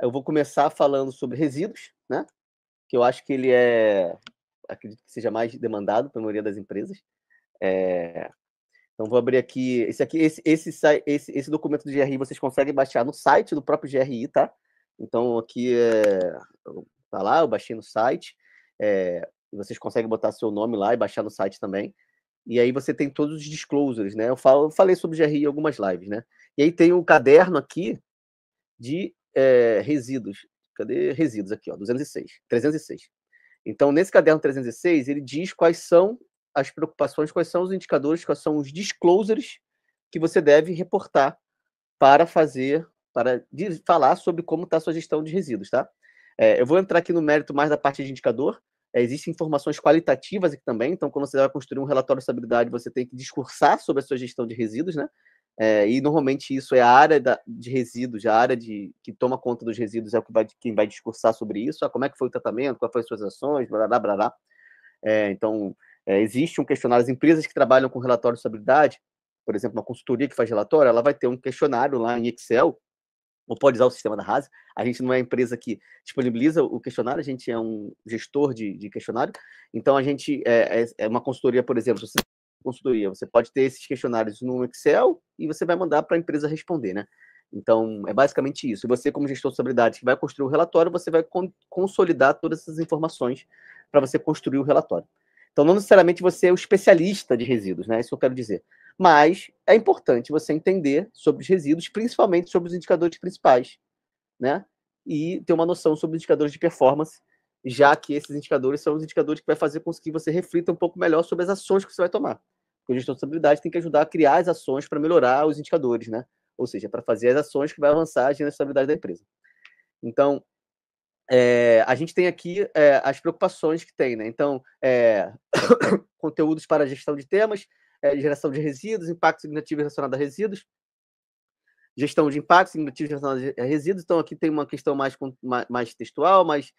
Eu vou começar falando sobre resíduos, né? Que eu acho que acredito que seja mais demandado pela maioria das empresas. Então, vou abrir aqui. Esse documento do GRI vocês conseguem baixar no site do próprio GRI, tá? Então, aqui tá lá, eu baixei no site. Vocês conseguem botar seu nome lá e baixar no site também. E aí você tem todos os disclosures, né? Eu falei sobre o GRI em algumas lives, né? E aí tem um caderno aqui de resíduos. Cadê resíduos aqui, ó? 306. Então, nesse caderno 306, ele diz quais são as preocupações, quais são os indicadores, quais são os disclosures que você deve reportar para falar sobre como está a sua gestão de resíduos, tá? Eu vou entrar aqui no mérito mais da parte de indicador. Existem informações qualitativas aqui também, então quando você vai construir um relatório de estabilidade, você tem que discursar sobre a sua gestão de resíduos, né? E normalmente isso é a área de resíduos, a área que toma conta dos resíduos é quem vai discursar sobre isso, como é que foi o tratamento, quais foram as suas ações, blá, blá, blá, blá. Então, existe um questionário, as empresas que trabalham com relatório de estabilidade, por exemplo, uma consultoria que faz relatório, ela vai ter um questionário lá em Excel, ou pode usar o sistema da RAS. A gente não é a empresa que disponibiliza o questionário, a gente é um gestor de questionário. Então, a gente é uma consultoria, por exemplo, você pode ter esses questionários no Excel e você vai mandar para a empresa responder, né? Então, é basicamente isso. E você, como gestor de estabilidade, que vai construir o relatório, você vai consolidar todas essas informações para você construir o relatório. Então, não necessariamente você é o especialista de resíduos, né? Isso que eu quero dizer. Mas é importante você entender sobre os resíduos, principalmente sobre os indicadores principais, né? E ter uma noção sobre os indicadores de performance, já que esses indicadores são os indicadores que vai fazer com que você reflita um pouco melhor sobre as ações que você vai tomar. Porque o gestor de estabilidade tem que ajudar a criar as ações para melhorar os indicadores, né? Ou seja, para fazer as ações que vai avançar a estabilidade da empresa. Então, a gente tem aqui as preocupações que tem, né? Então, conteúdos para a gestão de temas, geração de resíduos, impactos significativos relacionados a resíduos, gestão de impactos significativos relacionados a resíduos. Então, aqui tem uma questão mais textual, mais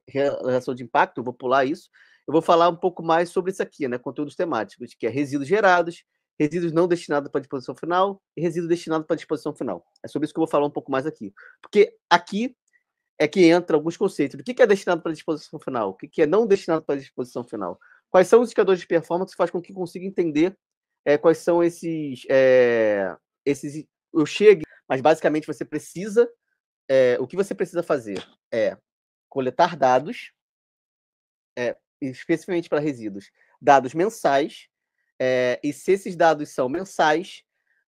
relação de impacto, eu vou pular isso. Eu vou falar um pouco mais sobre isso aqui, né? Conteúdos temáticos, que é resíduos gerados, resíduos não destinados para disposição final e resíduos destinados para disposição final. É sobre isso que eu vou falar um pouco mais aqui. Porque aqui é que entra alguns conceitos do que é destinado para disposição final, o que é não destinado para disposição final. Quais são os indicadores de performance que faz com que consiga entender quais são esses eu chegue, mas basicamente você precisa, o que você precisa fazer é coletar dados, especificamente para resíduos, dados mensais, e se esses dados são mensais,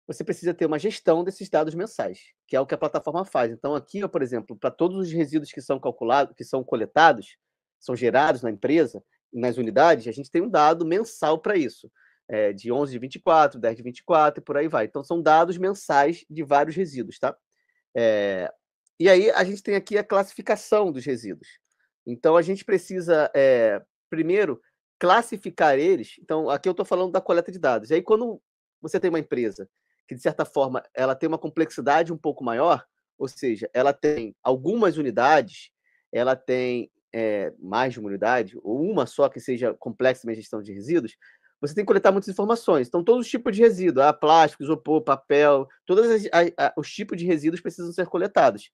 você precisa ter uma gestão desses dados mensais, que é o que a plataforma faz. Então, aqui, por exemplo, para todos os resíduos que são calculados, que são coletados, são gerados na empresa, nas unidades, a gente tem um dado mensal para isso. De 11 de 24, 10 de 24 e por aí vai. Então, são dados mensais de vários resíduos, tá? E aí, a gente tem aqui a classificação dos resíduos. Então, a gente precisa, primeiro, classificar eles. Então, aqui eu estou falando da coleta de dados. E aí, quando você tem uma empresa que, de certa forma, ela tem uma complexidade um pouco maior, ou seja, ela tem algumas unidades, ela tem mais de uma unidade, ou uma só que seja complexa na gestão de resíduos, você tem que coletar muitas informações. Então, todos os tipos de resíduos, plástico, isopor, papel, todos os tipos de resíduos precisam ser coletados.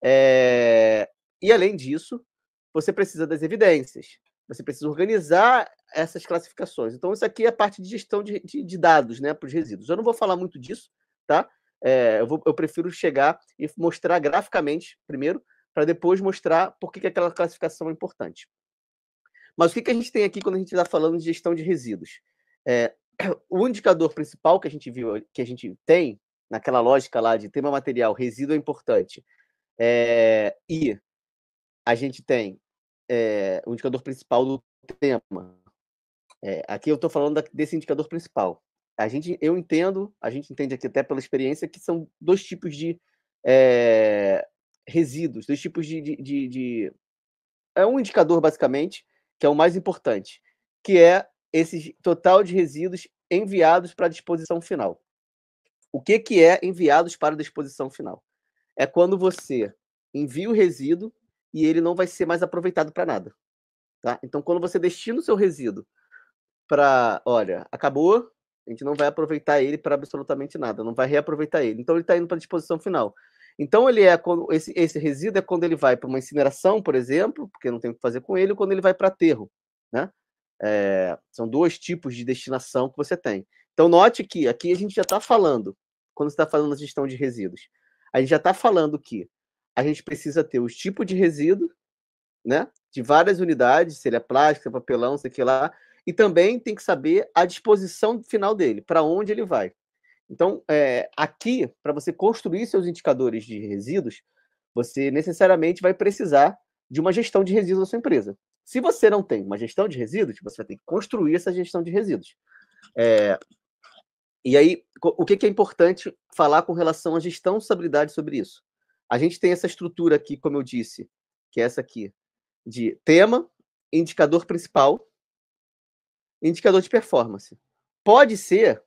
E, além disso, você precisa das evidências. Você precisa organizar essas classificações. Então, isso aqui é a parte de gestão de dados, né, para os resíduos. Eu não vou falar muito disso, tá? Eu prefiro chegar e mostrar graficamente primeiro, para depois mostrar por que aquela classificação é importante. Mas o que a gente tem aqui quando a gente está falando de gestão de resíduos? O indicador principal que a gente viu, que a gente tem, naquela lógica lá de tema material, resíduo é importante, e a gente tem o indicador principal do tema. Aqui eu estou falando desse indicador principal. A gente entende aqui até pela experiência que são dois tipos de resíduos, dois tipos de... É um indicador, basicamente, que é o mais importante, que é esse total de resíduos enviados para a disposição final. O que é enviados para a disposição final? É quando você envia o resíduo e ele não vai ser mais aproveitado para nada. Tá? Então, quando você destina o seu resíduo para, olha, acabou, a gente não vai aproveitar ele para absolutamente nada, não vai reaproveitar ele. Então, ele está indo para a disposição final. Então, esse resíduo é quando ele vai para uma incineração, por exemplo, porque não tem o que fazer com ele, ou quando ele vai para aterro, né? São dois tipos de destinação que você tem. Então, note que aqui a gente já está falando, quando você está falando da gestão de resíduos, a gente já está falando que a gente precisa ter os tipos de resíduo, né? De várias unidades, se ele é plástico, se é papelão, sei que lá, e também tem que saber a disposição final dele, para onde ele vai. Então, aqui, para você construir seus indicadores de resíduos, você necessariamente vai precisar de uma gestão de resíduos da sua empresa. Se você não tem uma gestão de resíduos, você vai ter que construir essa gestão de resíduos. E aí, o que é importante falar com relação à gestão de estabilidade sobre isso? A gente tem essa estrutura aqui, como eu disse, que é essa aqui, de tema, indicador principal, indicador de performance. Pode ser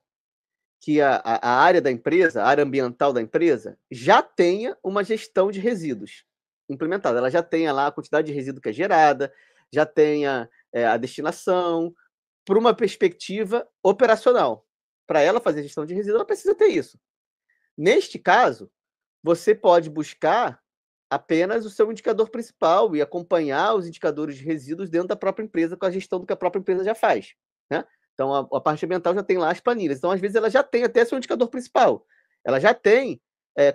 que a área da empresa, a área ambiental da empresa, já tenha uma gestão de resíduos implementada. Ela já tenha lá a quantidade de resíduo que é gerada, já tenha a destinação, por uma perspectiva operacional. Para ela fazer a gestão de resíduos, ela precisa ter isso. Neste caso, você pode buscar apenas o seu indicador principal e acompanhar os indicadores de resíduos dentro da própria empresa com a gestão do que a própria empresa já faz, né? Então, a parte ambiental já tem lá as planilhas. Então, às vezes, ela já tem até seu indicador principal. Ela já tem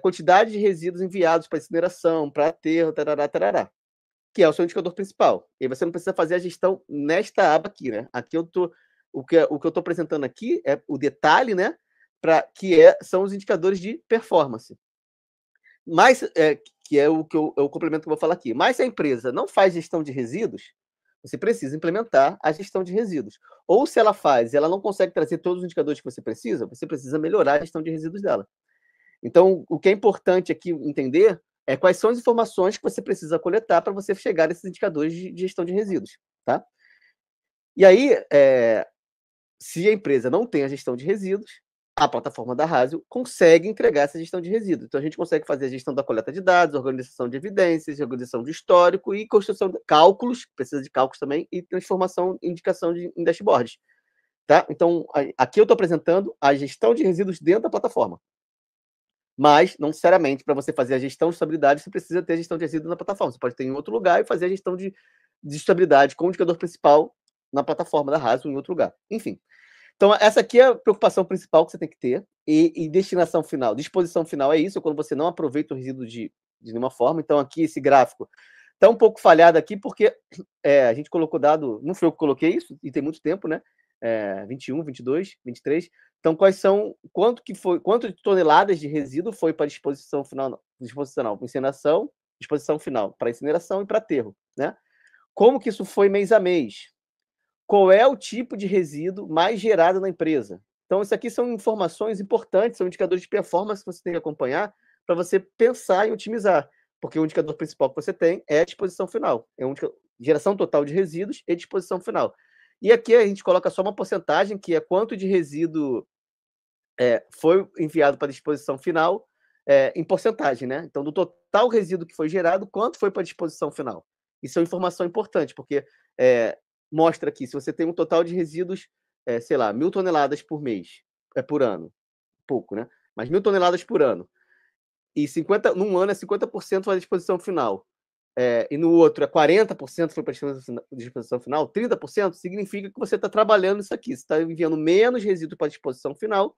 quantidade de resíduos enviados para incineração, para aterro, tarará, tarará, que é o seu indicador principal. E aí você não precisa fazer a gestão nesta aba aqui, né? Aqui o que eu estou apresentando aqui é o detalhe, né? São os indicadores de performance. Mas, que é o complemento que eu vou falar aqui. Mas se a empresa não faz gestão de resíduos, você precisa implementar a gestão de resíduos. Ou se ela faz e ela não consegue trazer todos os indicadores que você precisa melhorar a gestão de resíduos dela. Então, o que é importante aqui entender é quais são as informações que você precisa coletar para você chegar a esses indicadores de gestão de resíduos, tá? E aí, se a empresa não tem a gestão de resíduos, a plataforma da Rasio consegue entregar essa gestão de resíduos. Então, a gente consegue fazer a gestão da coleta de dados, organização de evidências, organização de histórico e construção de cálculos, precisa de cálculos também, e transformação em indicação em dashboards. Tá? Então, aqui eu estou apresentando a gestão de resíduos dentro da plataforma. Mas, não necessariamente, para você fazer a gestão de estabilidade, você precisa ter a gestão de resíduos na plataforma. Você pode ter em outro lugar e fazer a gestão de estabilidade com o indicador principal na plataforma da Rasio em outro lugar. Enfim. Então, essa aqui é a preocupação principal que você tem que ter. E destinação final, disposição final é isso, quando você não aproveita o resíduo de nenhuma forma. Então, aqui, esse gráfico está um pouco falhado aqui, porque a gente colocou dado, não foi eu que coloquei isso, e tem muito tempo, né? 21, 22, 23. Então, quanto de toneladas de resíduo foi para disposição final, incineração, disposição final para incineração e para aterro, né? Como que isso foi mês a mês? Qual é o tipo de resíduo mais gerado na empresa? Então, isso aqui são informações importantes, são indicadores de performance que você tem que acompanhar para você pensar e otimizar, porque o indicador principal que você tem é a disposição final, geração total de resíduos e disposição final. E aqui a gente coloca só uma porcentagem, que é quanto de resíduo foi enviado para a disposição final em porcentagem, né? Então, do total resíduo que foi gerado, quanto foi para a disposição final? Isso é uma informação importante, porque mostra aqui, se você tem um total de resíduos, sei lá, 1.000 toneladas por mês, por ano, pouco, né? Mas 1.000 toneladas por ano. E num ano é 50% para a disposição final. E no outro é 40% foi para a disposição final, 30% significa que você está trabalhando isso aqui. Você está enviando menos resíduo para a disposição final,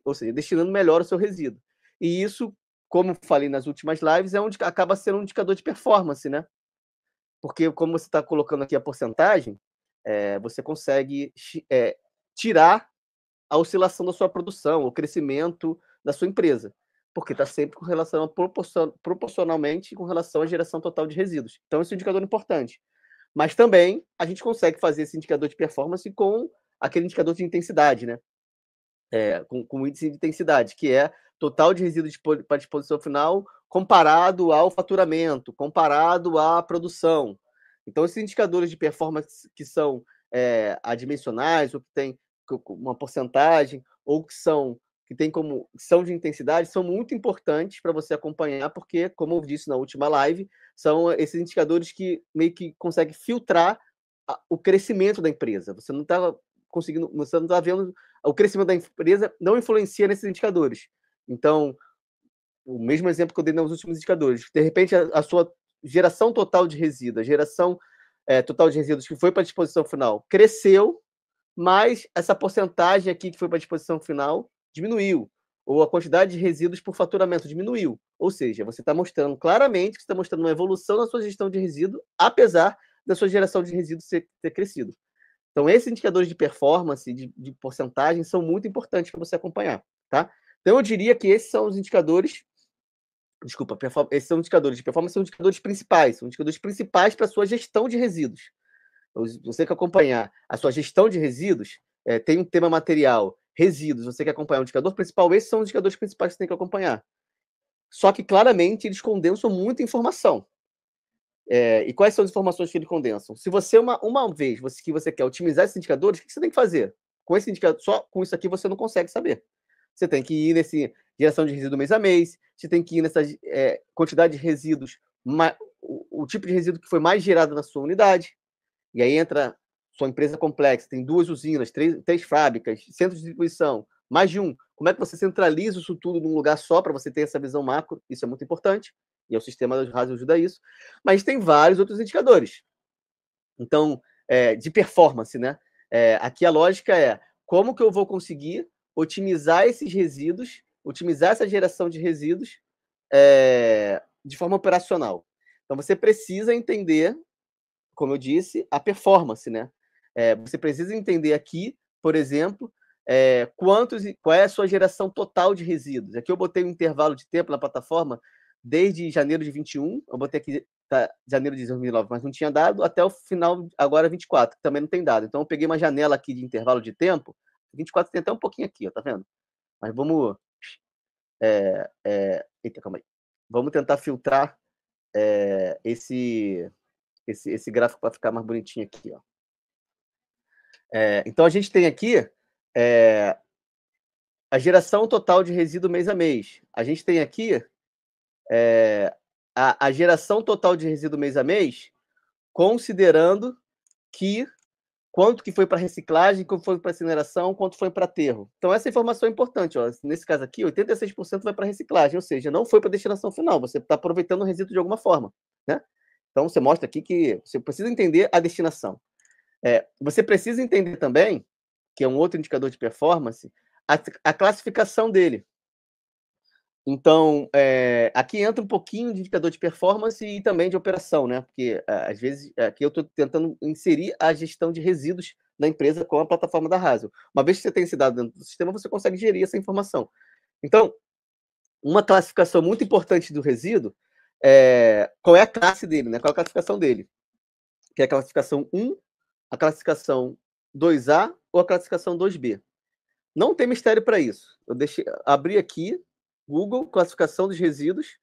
ou seja, destinando melhor o seu resíduo. E isso, como falei nas últimas lives, acaba sendo um indicador de performance, né? Porque, como você está colocando aqui a porcentagem, você consegue tirar a oscilação da sua produção, o crescimento da sua empresa, porque está sempre com relação proporcionalmente com relação à geração total de resíduos. Então, esse é um indicador importante. Mas também a gente consegue fazer esse indicador de performance com aquele indicador de intensidade, né? Com o índice de intensidade, que é total de resíduos para disposição final comparado ao faturamento, comparado à produção. Então, esses indicadores de performance que são adimensionais, ou que tem uma porcentagem, ou que são de intensidade, são muito importantes para você acompanhar, porque, como eu disse na última live, são esses indicadores que meio que conseguem filtrar o crescimento da empresa. Você não está conseguindo, você não está vendo o crescimento da empresa, não influencia nesses indicadores. Então, o mesmo exemplo que eu dei nos últimos indicadores. De repente, a sua geração total de resíduos, a geração total de resíduos que foi para a disposição final cresceu, mas essa porcentagem aqui que foi para a disposição final diminuiu. Ou a quantidade de resíduos por faturamento diminuiu. Ou seja, você está mostrando claramente que você está mostrando uma evolução na sua gestão de resíduo, apesar da sua geração de resíduos ter crescido. Então, esses indicadores de performance, de porcentagem, são muito importantes para você acompanhar. Tá? Então, eu diria que esses são os indicadores. Desculpa, esses são indicadores de performance, são indicadores principais. São indicadores principais para a sua gestão de resíduos. Você quer acompanhar a sua gestão de resíduos, tem um tema material, resíduos, você quer acompanhar o indicador principal, esses são os indicadores principais que você tem que acompanhar. Só que, claramente, eles condensam muita informação. E quais são as informações que eles condensam? Se você, uma vez que você quer otimizar esses indicadores, o que você tem que fazer? Com esse indicador, só com isso aqui você não consegue saber. Você tem que ir nesse geração de resíduo mês a mês, você tem que ir nessa quantidade de resíduos, o tipo de resíduo que foi mais gerado na sua unidade. E aí entra sua empresa complexa, tem 2 usinas, 3 fábricas, centro de distribuição, mais de um. Como é que você centraliza isso tudo num lugar só para você ter essa visão macro? Isso é muito importante, e o sistema das RAS ajuda isso. Mas tem vários outros indicadores. Então, de performance, né? Aqui a lógica é como que eu vou conseguir otimizar esses resíduos, otimizar essa geração de resíduos de forma operacional. Então, você precisa entender, como eu disse, a performance, né? Você precisa entender aqui, por exemplo, qual é a sua geração total de resíduos. Aqui eu botei um intervalo de tempo na plataforma desde janeiro de 21, eu botei aqui janeiro de 2009, mas não tinha dado, até o final, agora 24, que também não tem dado. Então eu peguei uma janela aqui de intervalo de tempo, 24 tem até um pouquinho aqui, ó, tá vendo? Mas vamos... Eita, calma aí. Vamos tentar filtrar esse gráfico para ficar mais bonitinho aqui, ó. Então, a gente tem aqui a geração total de resíduo mês a mês. A gente tem aqui a geração total de resíduo mês a mês, considerando quanto que foi para reciclagem, quanto foi para incineração, quanto foi para aterro. Então, essa informação é importante. Ó. Nesse caso aqui, 86% vai para reciclagem, ou seja, não foi para destinação final, você está aproveitando o resíduo de alguma forma. Né? Então, você mostra aqui que você precisa entender a destinação. Você precisa entender também, que é um outro indicador de performance, a classificação dele. Então, aqui entra um pouquinho de indicador de performance e também de operação, né? Porque, às vezes, aqui eu estou tentando inserir a gestão de resíduos da empresa com a plataforma da Rasio. Uma vez que você tem esse dado dentro do sistema, você consegue gerir essa informação. Então, uma classificação muito importante do resíduo qual é a classe dele, né? Qual é a classificação dele? Que é a classificação 1, a classificação 2A ou a classificação 2B. Não tem mistério para isso. Eu abri aqui, Google, classificação dos resíduos,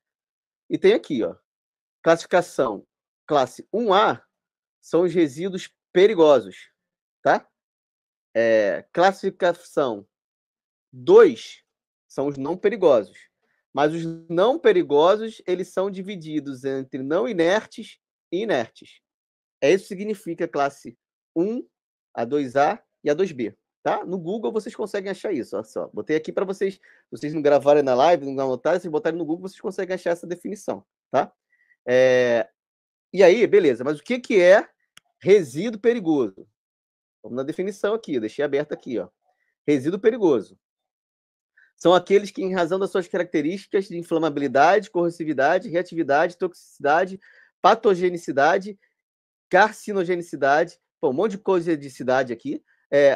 e tem aqui, ó, classificação classe 1A são os resíduos perigosos, tá? Classificação 2 são os não perigosos. Mas os não perigosos, eles são divididos entre não inertes e inertes. Isso significa classe 1, a 2A e a 2B. Tá? No Google vocês conseguem achar isso. Olha só. Botei aqui para vocês não gravarem na live, não anotarem, vocês botarem no Google, vocês conseguem achar essa definição. Tá? E aí, beleza. Mas o que é resíduo perigoso? Vamos na definição aqui, eu deixei aberto aqui. Ó. Resíduo perigoso. São aqueles que, em razão das suas características de inflamabilidade, corrosividade, reatividade, toxicidade, patogenicidade, carcinogenicidade, um monte de coisa de cidade aqui,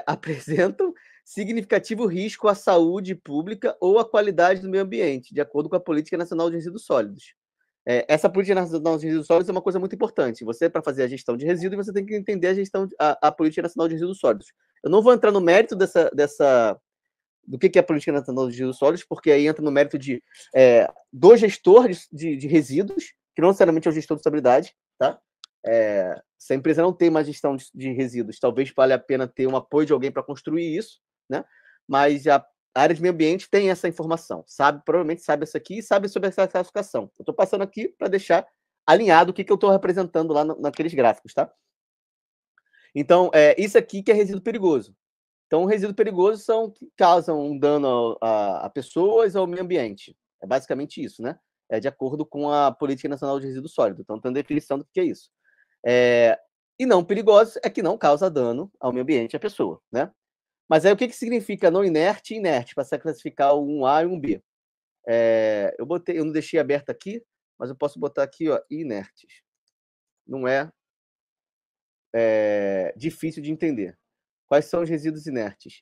apresentam significativo risco à saúde pública ou à qualidade do meio ambiente, de acordo com a Política Nacional de Resíduos Sólidos. Essa Política Nacional de Resíduos Sólidos é uma coisa muito importante. Você, para fazer a gestão de resíduos, você tem que entender a Política Nacional de Resíduos Sólidos. Eu não vou entrar no mérito do que é a Política Nacional de Resíduos Sólidos, porque aí entra no mérito do gestor de resíduos, que não necessariamente é o gestor de estabilidade, tá? Se a empresa não tem mais gestão de resíduos, talvez valha a pena ter um apoio de alguém para construir isso, né? Mas a área de meio ambiente tem essa informação, provavelmente sabe isso aqui e sabe sobre essa classificação. Eu estou passando aqui para deixar alinhado o que eu estou representando lá naqueles gráficos, tá? Então, isso aqui que é resíduo perigoso. Então, resíduos perigosos são que causam um dano a pessoas ou ao meio ambiente. É basicamente isso, né? É de acordo com a Política Nacional de Resíduos Sólidos. Então, tem uma definição do que é isso. E não perigosos é que não causa dano ao meio ambiente e à pessoa, né? Mas aí o que significa não inerte e inerte, para você classificar o 1A e 1B? Eu não deixei aberto aqui, mas eu posso botar aqui, ó, inertes. Não é difícil de entender. Quais são os resíduos inertes?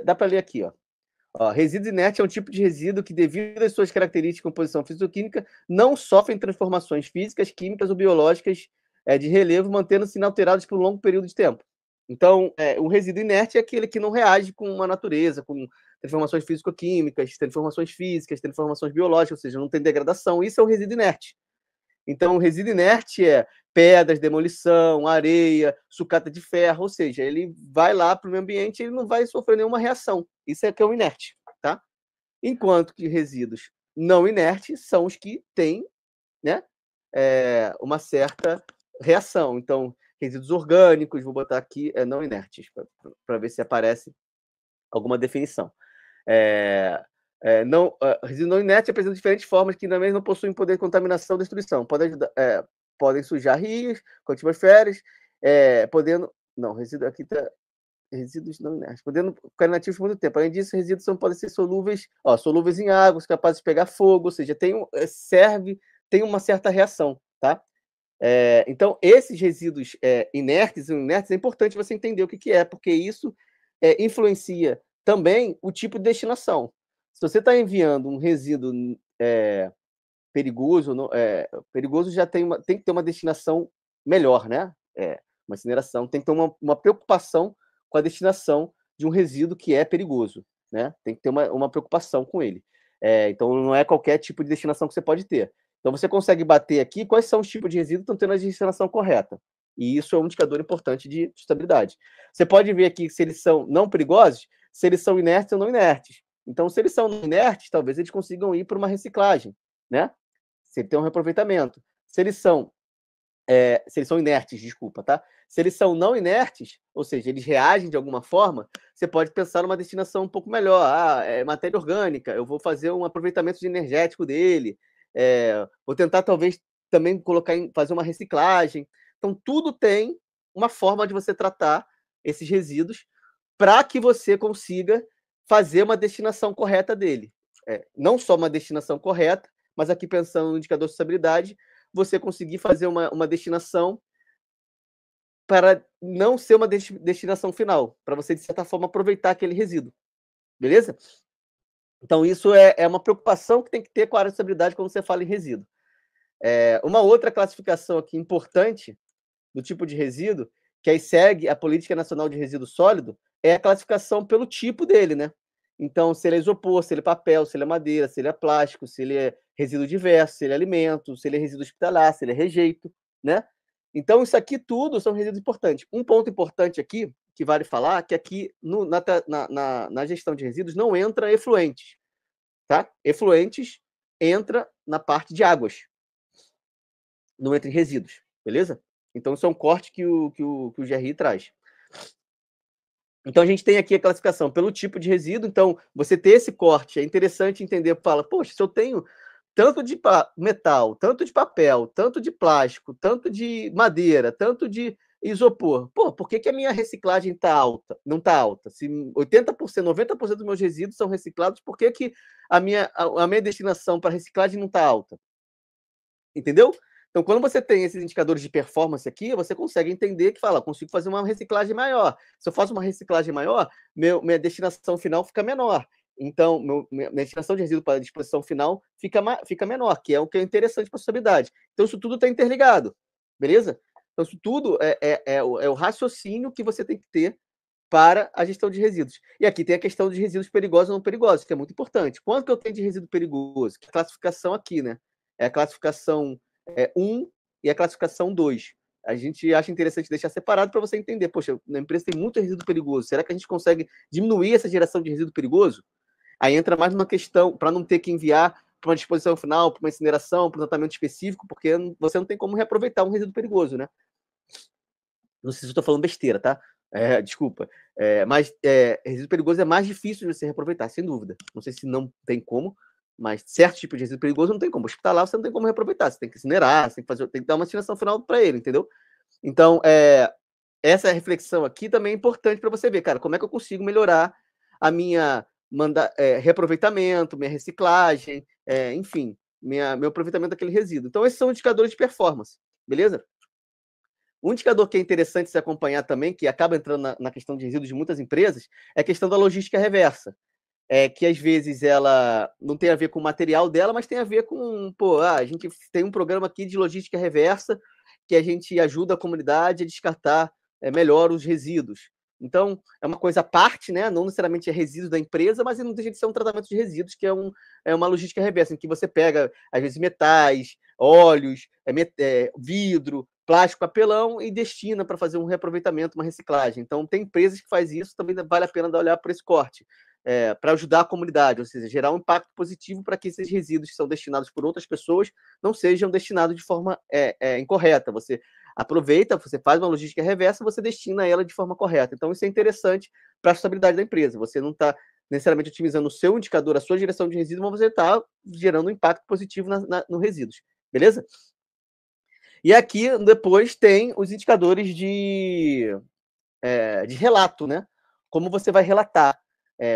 Dá para ler aqui, ó. Resíduo inerte é um tipo de resíduo que, devido às suas características de composição físico-química, não sofrem transformações físicas, químicas ou biológicas de relevo, mantendo-se inalterados por um longo período de tempo. Então, um resíduo inerte é aquele que não reage com a natureza, com transformações físico-químicas, transformações físicas, transformações biológicas, ou seja, não tem degradação. Isso é um resíduo inerte. Então, o resíduo inerte é pedras, demolição, areia, sucata de ferro, ou seja, ele vai lá para o meio ambiente e ele não vai sofrer nenhuma reação. Isso é que é o inerte, tá? Enquanto que resíduos não inertes são os que têm, né, uma certa reação. Então, resíduos orgânicos, vou botar aqui, não inertes, para ver se aparece alguma definição. Resíduo não inerte apresenta diferentes formas que também não possuem poder de contaminação ou destruição. Podem sujar rios, atmosferas, podendo... Não, resíduo aqui está... Resíduos não inertes, podendo ficar inativos por muito tempo. Além disso, resíduos podem ser solúveis em água, capazes de pegar fogo, ou seja, tem uma certa reação, tá? Então, esses resíduos inertes é importante você entender o que é, porque isso influencia também o tipo de destinação. Se você está enviando um resíduo perigoso, perigoso já tem que ter uma destinação melhor, né? Uma incineração tem que ter uma preocupação com a destinação de um resíduo que é perigoso, né? Tem que ter uma preocupação com ele. Então, não é qualquer tipo de destinação que você pode ter. Então, você consegue bater aqui quais são os tipos de resíduos que estão tendo a destinação correta. E isso é um indicador importante de estabilidade. Você pode ver aqui se eles são não perigosos, se eles são inertes ou não inertes. Então, se eles são não inertes, talvez eles consigam ir para uma reciclagem, né? Se ele tem um reaproveitamento. Se eles são inertes, desculpa, tá? Se eles são não inertes, ou seja, eles reagem de alguma forma, você pode pensar numa destinação um pouco melhor. Matéria orgânica, eu vou fazer um aproveitamento energético dele, vou tentar talvez também fazer uma reciclagem. Então, tudo tem uma forma de você tratar esses resíduos para que você consiga fazer uma destinação correta dele. Não só uma destinação correta, mas aqui pensando no indicador de estabilidade, você conseguir fazer uma destinação para não ser uma destinação final, para você, de certa forma, aproveitar aquele resíduo. Beleza? Então, isso é uma preocupação que tem que ter com a área de estabilidade quando você fala em resíduo. Uma outra classificação aqui importante do tipo de resíduo, que aí segue a Política Nacional de Resíduo Sólido, é a classificação pelo tipo dele, né? Então, se ele é isopor, se ele é papel, se ele é madeira, se ele é plástico, se ele é resíduo diverso, se ele é alimento, se ele é resíduo hospitalar, se ele é rejeito, né? Então, isso aqui tudo são resíduos importantes. Um ponto importante aqui, que vale falar, que aqui na gestão de resíduos não entra efluentes, tá? Efluentes entra na parte de águas, não entra em resíduos, beleza? Então, isso é um corte que o GRI traz. Então, a gente tem aqui a classificação pelo tipo de resíduo. Então, você ter esse corte é interessante entender. Fala, poxa, se eu tenho tanto de metal, tanto de papel, tanto de plástico, tanto de madeira, tanto de isopor, por que a minha reciclagem não está alta? Se 80%, 90% dos meus resíduos são reciclados, por que a minha destinação para reciclagem não está alta? Entendeu? Então, quando você tem esses indicadores de performance aqui, você consegue entender que fala, consigo fazer uma reciclagem maior. Se eu faço uma reciclagem maior, minha destinação final fica menor. Então, minha destinação de resíduo para a disposição final fica menor, que é o que é interessante para a sustentabilidade. Então, isso tudo está interligado, beleza? Então, isso tudo é o raciocínio que você tem que ter para a gestão de resíduos. E aqui tem a questão de resíduos perigosos ou não perigosos, que é muito importante. Quanto que eu tenho de resíduo perigoso? Que é a classificação aqui, né? É a classificação 1 e a classificação 2. A gente acha interessante deixar separado para você entender. Poxa, na empresa tem muito resíduo perigoso. Será que a gente consegue diminuir essa geração de resíduo perigoso? Aí entra mais uma questão para não ter que enviar para uma disposição final, para uma incineração, para um tratamento específico, porque você não tem como reaproveitar um resíduo perigoso, né? Não sei se eu estou falando besteira, tá? Desculpa. Mas resíduo perigoso é mais difícil de você reaproveitar, sem dúvida. Não sei se não tem como, mas certo tipo de resíduo perigoso não tem como. Hospitalar você não tem como reaproveitar, você tem que incinerar, você tem que dar uma destinação final para ele, entendeu? Então, essa reflexão aqui também é importante para você ver, cara, como é que eu consigo melhorar a minha reaproveitamento, minha reciclagem, enfim, meu aproveitamento daquele resíduo. Então, esses são indicadores de performance, beleza? Um indicador que é interessante se acompanhar também, que acaba entrando na questão de resíduos de muitas empresas, é a questão da logística reversa. Que às vezes ela não tem a ver com o material dela, mas tem a ver com, a gente tem um programa aqui de logística reversa que a gente ajuda a comunidade a descartar melhor os resíduos. Então, é uma coisa à parte, né? Não necessariamente é resíduo da empresa, mas não deixa de ser um tratamento de resíduos, que é uma logística reversa, em que você pega, às vezes, metais, óleos, vidro, plástico, papelão e destina para fazer um reaproveitamento, uma reciclagem. Então, tem empresas que fazem isso, também vale a pena olhar para esse corte. Para ajudar a comunidade, ou seja, gerar um impacto positivo para que esses resíduos que são destinados por outras pessoas não sejam destinados de forma incorreta. Você aproveita, você faz uma logística reversa, você destina ela de forma correta. Então, isso é interessante para a sustentabilidade da empresa. Você não está necessariamente otimizando o seu indicador, a sua direção de resíduos, mas você está gerando um impacto positivo no resíduos. Beleza? E aqui, depois, tem os indicadores de relato, né? Como você vai relatar.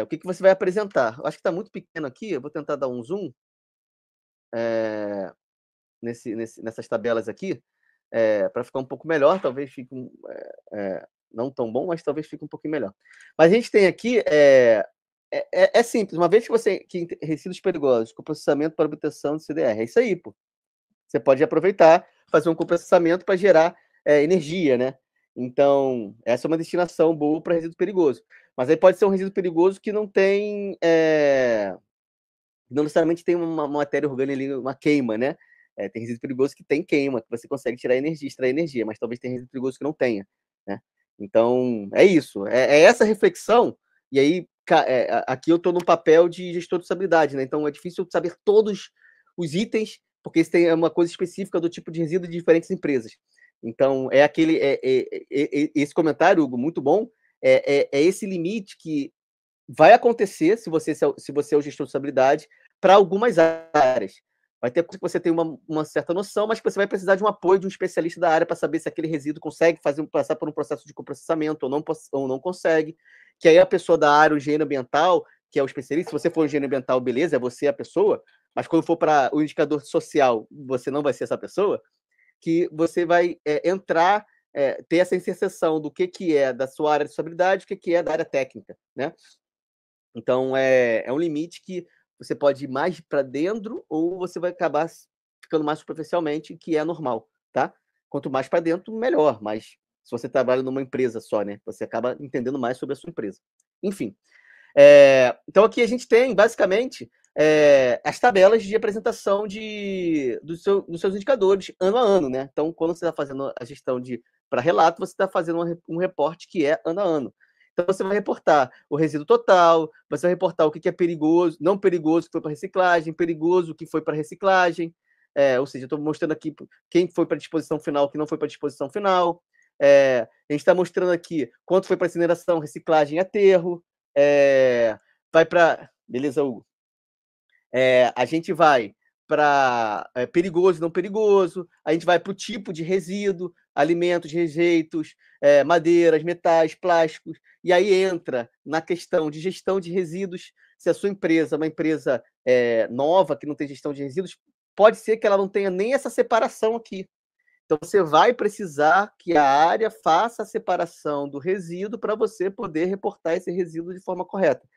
O que você vai apresentar. Eu acho que está muito pequeno aqui, eu vou tentar dar um zoom nessas tabelas aqui, para ficar um pouco melhor, talvez fique não tão bom, mas talvez fique um pouquinho melhor. Mas a gente tem aqui, é simples, uma vez que resíduos perigosos, com processamento para obtenção de CDR, é isso aí, pô. Você pode aproveitar, fazer um coprocessamento para gerar energia, né? Então, essa é uma destinação boa para resíduo perigoso. Mas aí pode ser um resíduo perigoso que não tem... não necessariamente tem uma matéria orgânica ali, uma queima, né? Tem resíduo perigoso que tem queima, que você consegue tirar energia, extrair energia, mas talvez tenha resíduo perigoso que não tenha, né? Então, é isso. É essa reflexão, e aí aqui eu estou no papel de gestor de sustentabilidade, né? Então, é difícil saber todos os itens, porque isso tem uma coisa específica do tipo de resíduo de diferentes empresas. Então, esse comentário, Hugo, muito bom, é esse limite que vai acontecer se você é o gestor de sustentabilidade para algumas áreas. Vai ter que você tem uma certa noção, mas que você vai precisar de um apoio de um especialista da área para saber se aquele resíduo consegue passar por um processo de coprocessamento ou não consegue. Que aí a pessoa da área, o engenheiro ambiental, que é o especialista, se você for engenheiro ambiental, beleza, é você a pessoa, mas quando for para o indicador social, você não vai ser essa pessoa, que você vai entrar, ter essa interseção do que é da sua área de sustentabilidade, o que é da área técnica, né? Então, é um limite que você pode ir mais para dentro ou você vai acabar ficando mais superficialmente, que é normal, tá? Quanto mais para dentro, melhor. Mas se você trabalha numa empresa só, né? Você acaba entendendo mais sobre a sua empresa. Enfim. Então, aqui a gente tem, basicamente, as tabelas de apresentação dos seus indicadores ano a ano, né? Então, quando você está fazendo a gestão para relato, você está fazendo um reporte que é ano a ano. Então, você vai reportar o resíduo total, você vai reportar o que é perigoso, não perigoso que foi para reciclagem, perigoso que foi para reciclagem, ou seja, eu estou mostrando aqui quem foi para disposição final, que não foi para disposição final. A gente está mostrando aqui quanto foi para incineração, reciclagem e aterro. Vai para... Beleza, Hugo? A gente vai para perigoso e não perigoso, a gente vai para o tipo de resíduo, alimentos, rejeitos, madeiras, metais, plásticos, e aí entra na questão de gestão de resíduos. Se a sua empresa é uma empresa nova, que não tem gestão de resíduos, pode ser que ela não tenha nem essa separação aqui. Então, você vai precisar que a área faça a separação do resíduo para você poder reportar esse resíduo de forma correta.